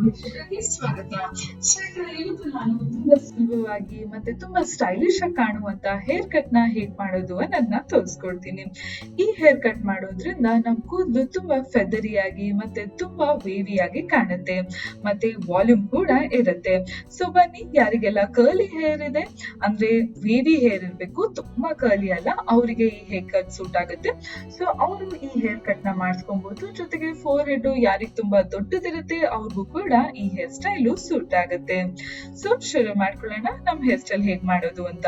ವೀಕ್ಷಕರಿಗೆ ಸ್ವಾಗತ. ಸ್ನೇಹಿತರೆ, ಇವತ್ತು ನಾನು ತುಂಬಾ ಸುಲಭವಾಗಿ ಮತ್ತೆ ತುಂಬಾ ಸ್ಟೈಲಿಶ್ ಆಗಿ ಕಾಣುವಂತ ಹೇರ್ ಕಟ್ ನ ಹೇಗ್ ಮಾಡೋದು ಅನ್ನೋದನ್ನ ತೋರಿಸ್ಕೊಡ್ತೀನಿ. ಈ ಹೇರ್ ಕಟ್ ಮಾಡೋದ್ರಿಂದ ನಮ್ ಕೂದಲು ತುಂಬಾ ಫೆದರಿ ಆಗಿ ಮತ್ತೆ ತುಂಬಾ ವೇವಿ ಆಗಿ ಕಾಣುತ್ತೆ, ಮತ್ತೆ ವಾಲ್ಯೂಮ್ ಕೂಡ ಇರುತ್ತೆ. ಸೊ ಬನ್ನಿ, ಯಾರಿಗೆಲ್ಲ ಕರ್ಲಿ ಹೇರ್ ಇದೆ ಅಂದ್ರೆ ವೇವಿ ಹೇರ್ ಇರ್ಬೇಕು, ತುಂಬಾ ಕರ್ಲಿ ಅಲ್ಲ, ಅವರಿಗೆ ಈ ಹೇರ್ ಕಟ್ ಸೂಟ್ ಆಗುತ್ತೆ. ಸೊ ಅವರು ಈ ಹೇರ್ ಕಟ್ ನ ಮಾಡಿಸ್ಕೊಬಹುದು. ಜೊತೆಗೆ ಫೋರ್ ಹೆಡ್ ಯಾರಿಗೆ ತುಂಬಾ ದೊಡ್ಡದಿರುತ್ತೆ ಅವ್ರಿಗೂ ಕೂಡ ಈ ಹೇರ್ ಸ್ಟೈಲು ಸೂಟ್ ಆಗುತ್ತೆ. ಸೊ ಶುರು ಮಾಡ್ಕೊಳ್ಳೋಣ ನಮ್ ಹೇರ್ ಸ್ಟೈಲ್ ಹೇಗ್ ಮಾಡೋದು ಅಂತ.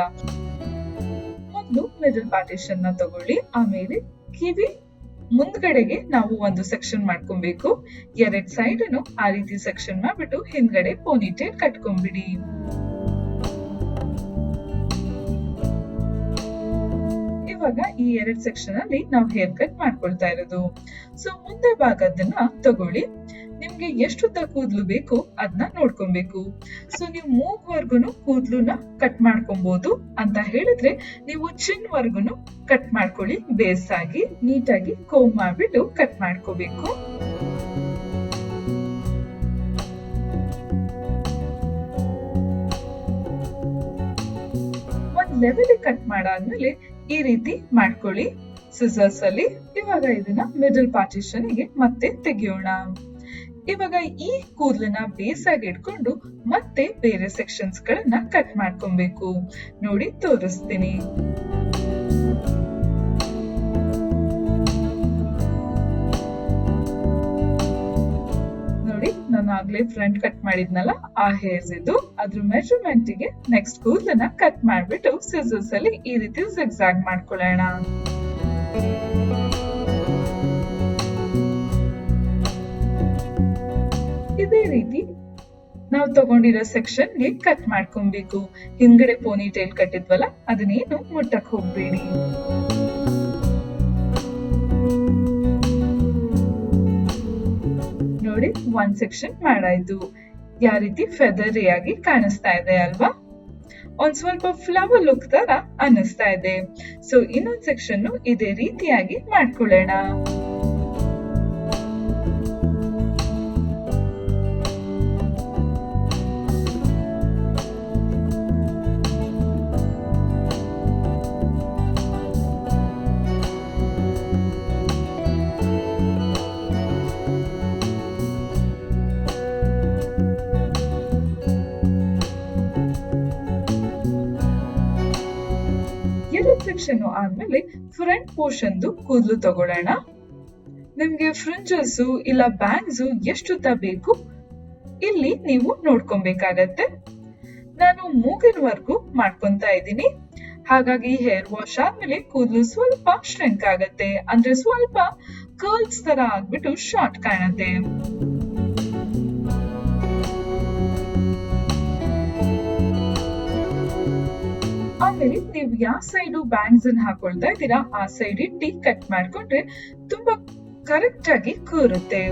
ಮೊದಲು ಮಿಡಲ್ ಪಾರ್ಟಿಷನ್ ನ ತಗೊಳ್ಳಿ. ಆಮೇಲೆ ಕಿವಿ ಮುಂದ್ಗಡೆಗೆ ನಾವು ಒಂದು ಸೆಕ್ಷನ್ ಮಾಡ್ಕೊಬೇಕು. ಎರಡ್ ಸೈಡ್ ಅನ್ನು ಆ ರೀತಿ ಸೆಕ್ಷನ್ ಮಾಡ್ಬಿಟ್ಟು ಹಿಂದ್ಗಡೆ ಪೋನಿಟೇಲ್ ಕಟ್ಕೊಂಡ್ಬಿಡಿ. ಇವಾಗ ಈ ಎರಡ್ ಸೆಕ್ಷನ್ ಅಲ್ಲಿ ನಾವು ಹೇರ್ ಕಟ್ ಮಾಡ್ಕೊಳ್ತಾ ಇರೋದು. ಸೊ ಮುಂದೆ ಭಾಗದನ್ನ ತಗೊಳ್ಳಿ. ನಿಮ್ಗೆ ಎಷ್ಟು ಉದ್ದ ಕೂದ್ಲು ಬೇಕು ಅದನ್ನ ನೋಡ್ಕೊಬೇಕು. ಸೊ ನೀವು ಮೂಗ್ವರ್ಗುನು ಕೂದ್ಲುನ ಕಟ್ ಮಾಡ್ಕೊಬಹುದು. ಅಂತ ಹೇಳಿದ್ರೆ ನೀವು ಚಿನ್ ವರ್ಗುನು ಕಟ್ ಮಾಡ್ಕೊಳ್ಳಿ. ಬೇಸ್ ಆಗಿ ನೀಟಾಗಿ ಕೋಂಬ್ ಮಾಡ್ಬಿಟ್ಟು ಕಟ್ ಮಾಡ್ಕೋಬೇಕು. ಒಂದ್ ಲೆವೆಲ್ ಕಟ್ ಮಾಡಾದ್ಮೇಲೆ ಈ ರೀತಿ ಮಾಡ್ಕೊಳ್ಳಿ ಸಿಸರ್ಸ್ ಅಲ್ಲಿ. ಇವಾಗ ಇದನ್ನ ಮಿಡಲ್ ಪಾರ್ಟಿಷನ್ ಗೆ ಮತ್ತೆ ತೆಗಿಯೋಣ. ಇವಾಗ ಈ ಕೂದಲನ್ನ ಬೇಸ್ ಆಗಿ ಇಟ್ಕೊಂಡು ಮತ್ತೆ ಬೇರೆ ಸೆಕ್ಷನ್ಸ್ ಗಳನ್ನ ಕಟ್ ಮಾಡ್ಕೊಬೇಕು. ನೋಡಿ ತೋರಿಸ್ತೀನಿ. ನೋಡಿ, ನಾನು ಆಗ್ಲೇ ಫ್ರಂಟ್ ಕಟ್ ಮಾಡಿದ್ನಲ್ಲ ಆ ಹೇರ್ಸ್ ಇದು. ಅದ್ರ ಮೆಜರ್ಮೆಂಟ್ ಗೆ ನೆಕ್ಸ್ಟ್ ಕೂದಲನ್ನ ಕಟ್ ಮಾಡ್ಬಿಟ್ಟು ಸಿಸರ್ಸ್ ಅಲ್ಲಿ ಈ ರೀತಿ ಜಿಗ್ಜಾಗ್ ಮಾಡ್ಕೊಳ್ಳೋಣ. ಇದೇ ರೀತಿ ನಾವು ತಗೊಂಡಿರೋ ಸೆಕ್ಷನ್ ಗೆ ಕಟ್ ಮಾಡ್ಕೊಬೇಕು. ಹಿಂದ್ಗಡೆ ಪೋನಿ ಟೈಲ್ ಕಟ್ಟಿದ್ವಲ್ಲ ಅದನ್ನೇನು ಮುಟ್ಟಕ್ ಹೋಗ್ಬೇಡಿ. ನೋಡಿ, ಒಂದ್ ಸೆಕ್ಷನ್ ಮಾಡಾಯ್ತು. ಯಾವ ರೀತಿ ಫೆದರಿ ಆಗಿ ಕಾಣಿಸ್ತಾ ಇದೆ ಅಲ್ವಾ? ಒಂದ್ ಸ್ವಲ್ಪ ಫ್ಲವರ್ ಲುಕ್ ತರ ಅನ್ನಿಸ್ತಾ ಇದೆ. ಸೊ ಇನ್ನೊಂದ್ ಸೆಕ್ಷನ್ ಇದೇ ರೀತಿಯಾಗಿ ಮಾಡ್ಕೊಳ್ಳೋಣ. ಸೆಕ್ಷನ್ ಆದ್ಮೇಲೆ ಫ್ರಂಟ್ ಪೋರ್ಷನ್ ಕೂದಲು ತಗೊಳ್ಳೋಣ. ನಿಮ್ಗೆ ಫ್ರಿಂಜಸ್ ಇಲ್ಲ ಬ್ಯಾಂಗ್ಸ್ ಎಷ್ಟು ಉದ್ದ ಬೇಕು ಇಲ್ಲಿ ನೀವು ನೋಡ್ಕೊಬೇಕಾಗತ್ತೆ. ನಾನು ಮೂಗಿನವರೆಗೂ ಮಾಡ್ಕೊಂತಾ ಇದ್ದೀನಿ. ಹಾಗಾಗಿ ಹೇರ್ ವಾಶ್ ಆದ್ಮೇಲೆ ಕೂದಲು ಸ್ವಲ್ಪ ಶ್ರಿಂಕ್ ಆಗತ್ತೆ, ಅಂದ್ರೆ ಸ್ವಲ್ಪ ಕರ್ಲ್ಸ್ ತರ ಆಗ್ಬಿಟ್ಟು ಶಾರ್ಟ್ ಕಾಣತ್ತೆ. ಆಮೇಲೆ ನೀವು ಯಾವ ಸೈಡ್ ಬ್ಯಾಂಗ್ಸ್ ಅನ್ನು ಹಾಕೊಳ್ತಾ ಇದ್ದೀರಾ ಆ ಸೈಡ್ ಇಟ್ಟಿ ಕಟ್ ಮಾಡ್ಕೊಂಡ್ರೆ ತುಂಬಾ ಕರೆಕ್ಟ್ ಆಗಿ ಕೂರುತ್ತೆ.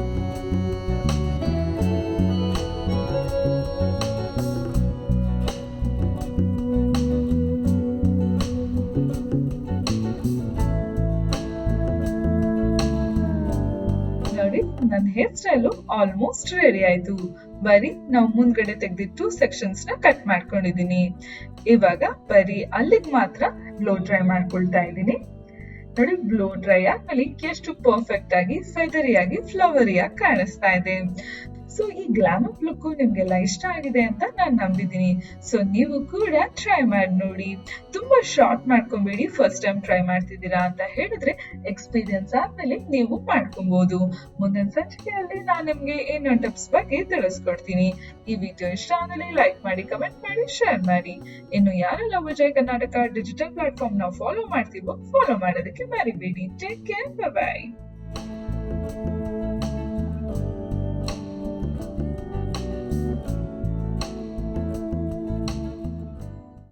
ನೋಡಿ, ನನ್ನ ಹೇರ್ ಸ್ಟೈಲು ಆಲ್ಮೋಸ್ಟ್ ರೆಡಿ ಆಯ್ತು. ಬರೀ ನಾವು ಮುಂದ್ಗಡೆ ತೆಗೆದಿಟ್ಟು ಸೆಕ್ಷನ್ಸ್ ನ ಕಟ್ ಮಾಡ್ಕೊಂಡಿದೀನಿ. ಇವಾಗ ಬರೀ ಅಲ್ಲಿಗೆ ಮಾತ್ರ ಬ್ಲೋ ಡ್ರೈ ಮಾಡ್ಕೊಳ್ತಾ ಇದ್ದೀನಿ. ನೋಡಿ, ಬ್ಲೋ ಡ್ರೈ ಆದ್ಮೇಲೆ ಎಷ್ಟು ಪರ್ಫೆಕ್ಟ್ ಆಗಿ ಫೆದರಿ ಆಗಿ ಫ್ಲವರಿ ಆಗಿ ಕಾಣಿಸ್ತಾ ಇದೆ. ಸೊ ಈ ಗ್ಲಾಮರ್ ಲುಕ್ ನಿಮ್ಗೆಲ್ಲ ಇಷ್ಟ ಆಗಿದೆ ಅಂತ ನಾನು ನಂಬಿದ್ದೀನಿ. ಸೊ ನೀವು ಕೂಡ ಟ್ರೈ ಮಾಡಿ ನೋಡಿ. ತುಂಬಾ ಶಾರ್ಟ್ ಮಾಡ್ಕೊಬೇಡಿ. ಫಸ್ಟ್ ಟೈಮ್ ಟ್ರೈ ಮಾಡ್ತಿದ್ದೀರಾ ಅಂತ ಹೇಳಿದ್ರೆ ಎಕ್ಸ್ಪೀರಿಯನ್ಸ್ ಆದ್ಮೇಲೆ ನೀವು ಮಾಡ್ಕೊಬಹುದು. ಮುಂದಿನ ಸಂಚಿಕೆಯಲ್ಲಿ ನಾನು ನಿಮ್ಗೆ ಇನ್ನೊಂದು ಟಿಪ್ಸ್ ಬಗ್ಗೆ ತಿಳಿಸ್ಕೊಡ್ತೀನಿ. ಈ ವಿಡಿಯೋ ಇಷ್ಟ ಆದಲ್ಲಿ ಲೈಕ್ ಮಾಡಿ, ಕಮೆಂಟ್ ಮಾಡಿ, ಶೇರ್ ಮಾಡಿ. ಇನ್ನು ಯಾರೆಲ್ಲ ವಿಜಯ್ ಕರ್ನಾಟಕ ಡಿಜಿಟಲ್ ಪ್ಲಾಟ್ಫಾರ್ಮ್ ನ ಫಾಲೋ ಮಾಡ್ತೀವೋ ಫಾಲೋ ಮಾಡೋದಕ್ಕೆ ಮರಿಬೇಡಿ. Take care, by.